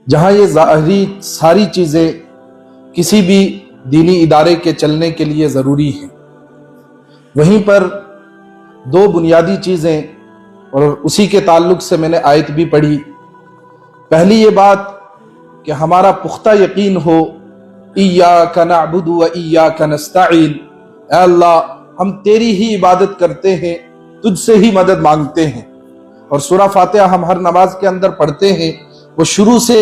جہاں یہ ظاہری ساری چیزیں کسی بھی دینی ادارے کے چلنے کے لیے ضروری ہیں، وہیں پر دو بنیادی چیزیں اور اسی کے تعلق سے میں نے آیت بھی پڑھی۔ پہلی یہ بات کہ ہمارا پختہ یقین ہو، ایاک نعبد و ایاک نستعین، اے اللہ ہم تیری ہی عبادت کرتے ہیں، تجھ سے ہی مدد مانگتے ہیں۔ اور سورہ فاتحہ ہم ہر نماز کے اندر پڑھتے ہیں، وہ شروع سے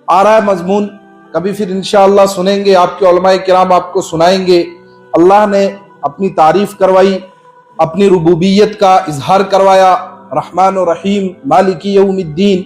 آ رہا ہے مضمون، کبھی پھر انشاءاللہ سنیں گے، آپ کے علماء کرام آپ کو سنائیں گے۔ اللہ نے اپنی تعریف کروائی، اپنی ربوبیت کا اظہار کروایا، رحمان و رحیم مالک یوم الدین۔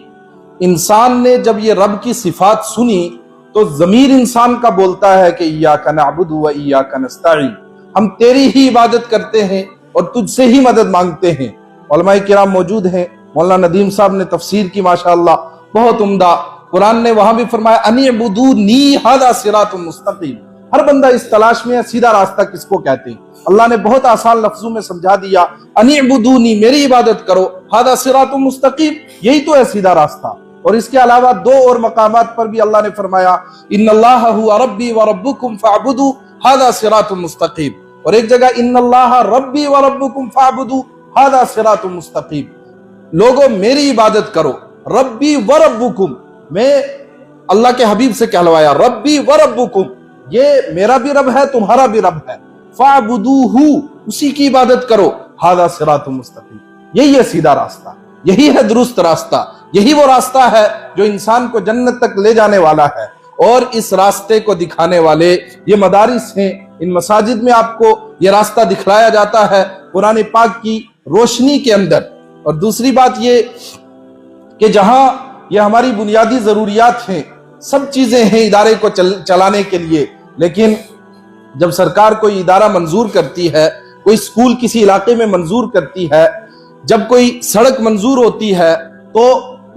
انسان نے جب یہ رب کی صفات سنی تو ضمیر انسان کا بولتا ہے کہ ایاک نعبد و ایاک نستعین، ہم تیری ہی عبادت کرتے ہیں اور تجھ سے ہی مدد مانگتے ہیں۔ علماء کرام موجود ہیں، مولانا ندیم صاحب نے تفسیر کی ماشاءاللہ بہت عمدہ، قرآن نے وہاں بھی فرمایا ان اعبدونی ھذا صراط مستقیم۔ ہر بندہ اس تلاش میں ہے سیدھا راستہ کس کو کہتے ہیں، اللہ نے بہت آسان لفظوں میں سمجھا دیا، ان اعبدونی میری عبادت کرو، ھذا صراط مستقیم، یہی تو ہے سیدھا راستہ۔ اور اس کے علاوہ دو اور مقامات پر بھی اللہ نے فرمایا ان اللہ ھو ربی و ربکم فاعبدوا ھذا صراط مستقیم، اور ایک جگہ ان اللہ ربی و ربکم فاعبدوا ھذا صراط مستقیم، لوگوں میری عبادت کرو، ربی و ربکم، میں اللہ کے حبیب سے کہلوایا ربی و ربکم، یہ میرا بھی رب ہے تمہارا بھی رب ہے، فاعبدوہ اسی کی عبادت کرو، ھذا صراط مستقیم، یہی ہے سیدھا راستہ، یہی ہے درست راستہ، یہی وہ راستہ ہے جو انسان کو جنت تک لے جانے والا ہے۔ اور اس راستے کو دکھانے والے یہ مدارس ہیں، ان مساجد میں آپ کو یہ راستہ دکھلایا جاتا ہے قرآن پاک کی روشنی کے اندر۔ اور دوسری بات یہ کہ جہاں یہ ہماری بنیادی ضروریات ہیں، سب چیزیں ہیں ادارے کو چلانے کے لیے، لیکن جب سرکار کوئی ادارہ منظور کرتی ہے، کوئی سکول کسی علاقے میں منظور کرتی ہے، جب کوئی سڑک منظور ہوتی ہے تو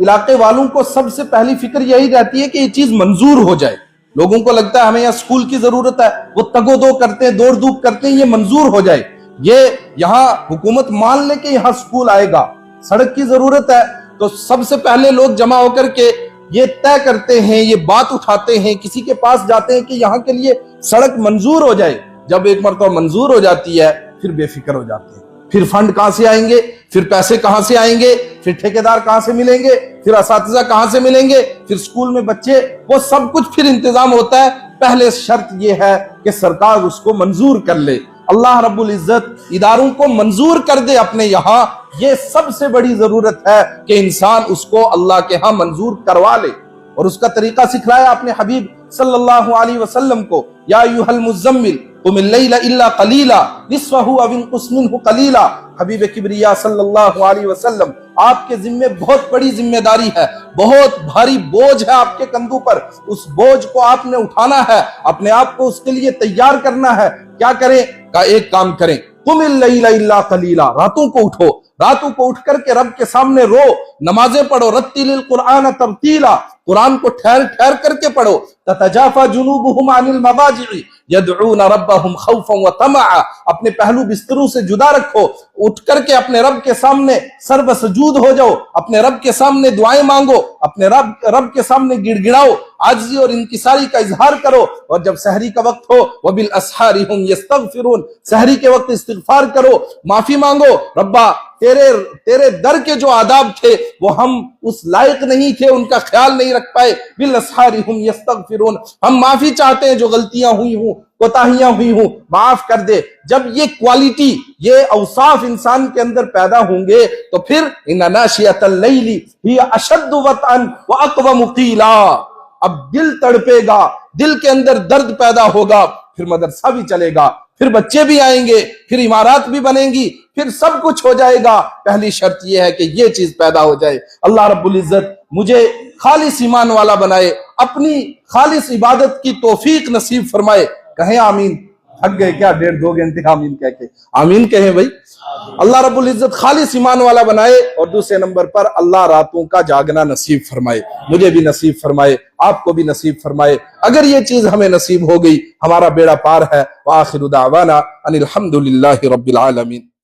علاقے والوں کو سب سے پہلی فکر یہی رہتی ہے کہ یہ چیز منظور ہو جائے۔ لوگوں کو لگتا ہے ہمیں یہاں سکول کی ضرورت ہے، وہ تگ و دو کرتے ہیں، دوڑ دھوپ کرتے ہیں، یہ منظور ہو جائے، یہ یہاں حکومت مان لے کہ یہاں سکول آئے گا، سڑک کی ضرورت ہے، تو سب سے پہلے لوگ جمع ہو کر کے یہ طے کرتے ہیں، یہ بات اٹھاتے ہیں، کسی کے پاس جاتے ہیں کہ یہاں کے لیے سڑک منظور ہو جائے۔ جب ایک مرتبہ منظور ہو جاتی ہے پھر بے فکر ہو جاتے ہیں، پھر فنڈ کہاں سے آئیں گے، پھر پیسے کہاں سے آئیں گے، پھر ٹھیکیدار کہاں سے ملیں گے، پھر اساتذہ کہاں سے ملیں گے، پھر سکول میں بچے، وہ سب کچھ پھر انتظام ہوتا ہے۔ پہلے شرط یہ ہے کہ سرکار اس کو منظور کر لے، اللہ رب العزت اداروں کو منظور کر دے اپنے یہاں، یہ سب سے بڑی ضرورت ہے کہ انسان اس کو اللہ کے ہاں منظور کروا لے۔ اور اس کا طریقہ سکھلایا اپنے حبیب صلی اللہ علیہ وسلم کو، یا ایھا المزمل قم اللیل الا قلیلا نصفہ او انقص منہ قلیلا۔ حبیب کبریا صلی اللہ علیہ وسلم، آپ کے ذمے بہت بڑی ذمہ داری ہے، بہت بھاری بوجھ ہے آپ کے کندھوں پر، اس بوجھ کو آپ نے اٹھانا ہے، اپنے آپ کو اس کے لیے تیار کرنا ہے۔ کیا کریں؟ کا ایک کام کریں، قم اللیل الا قلیلا، راتوں کو اٹھو، راتوں کو اٹھ کر کے رب کے سامنے رو، نمازیں پڑھو، رتل القرآن ترتیلا، قرآن کو ٹھہر ٹھہر کر کے پڑھو، تتجافى جنوبهم عن المضاجع يدعون ربهم خوفا وطمعا، اپنے پہلو بستروں سے جدا رکھو، اٹھ کر کے اپنے رب کے سامنے سر بسجود ہو جاؤ، اپنے رب کے سامنے دعائیں مانگو، اپنے رب کے سامنے گڑ گڑاؤ، عاجزی اور انکساری کا اظہار کرو، اور جب سحری کا وقت ہو وبالاسحار هم يستغفرون، سحری کے وقت استغفار کرو، معافی مانگو، ربا تیرے در کے جو آداب تھے وہ ہم اس لائق نہیں تھے، ان کا خیال نہیں رکھ پائے، بالاسحار هم يستغفرون، ہم معافی چاہتے ہیں جو غلطیاں ہوئی ہوں، کوتاہیاں ہوئی ہوں، معاف کر دے۔ جب یہ کوالٹی، یہ اوصاف انسان کے اندر پیدا ہوں گے تو پھر ان ناشئۃ اللیل ہی اشد وطئا واقوم قیلا، اب دل تڑپے گا، دل کے اندر درد پیدا ہوگا، پھر مدرسہ بھی چلے گا، پھر بچے بھی آئیں گے، پھر عمارات بھی بنیں گی، پھر سب کچھ ہو جائے گا۔ پہلی شرط یہ ہے کہ یہ چیز پیدا ہو جائے۔ اللہ رب العزت مجھے خالص ایمان والا بنائے، اپنی خالص عبادت کی توفیق نصیب فرمائے۔ کہیں آمین۔ تھک گئے کیا 1.5-2 گھنٹے آمین کہہ کے؟ آمین کہیں بھائی۔ اللہ رب العزت خالص ایمان والا بنائے، اور دوسرے نمبر پر اللہ راتوں کا جاگنا نصیب فرمائے، مجھے بھی نصیب فرمائے، آپ کو بھی نصیب فرمائے۔ اگر یہ چیز ہمیں نصیب ہو گئی ہمارا بیڑا پار ہے۔ وآخر دعوانا ان الحمد للہ رب العالمین۔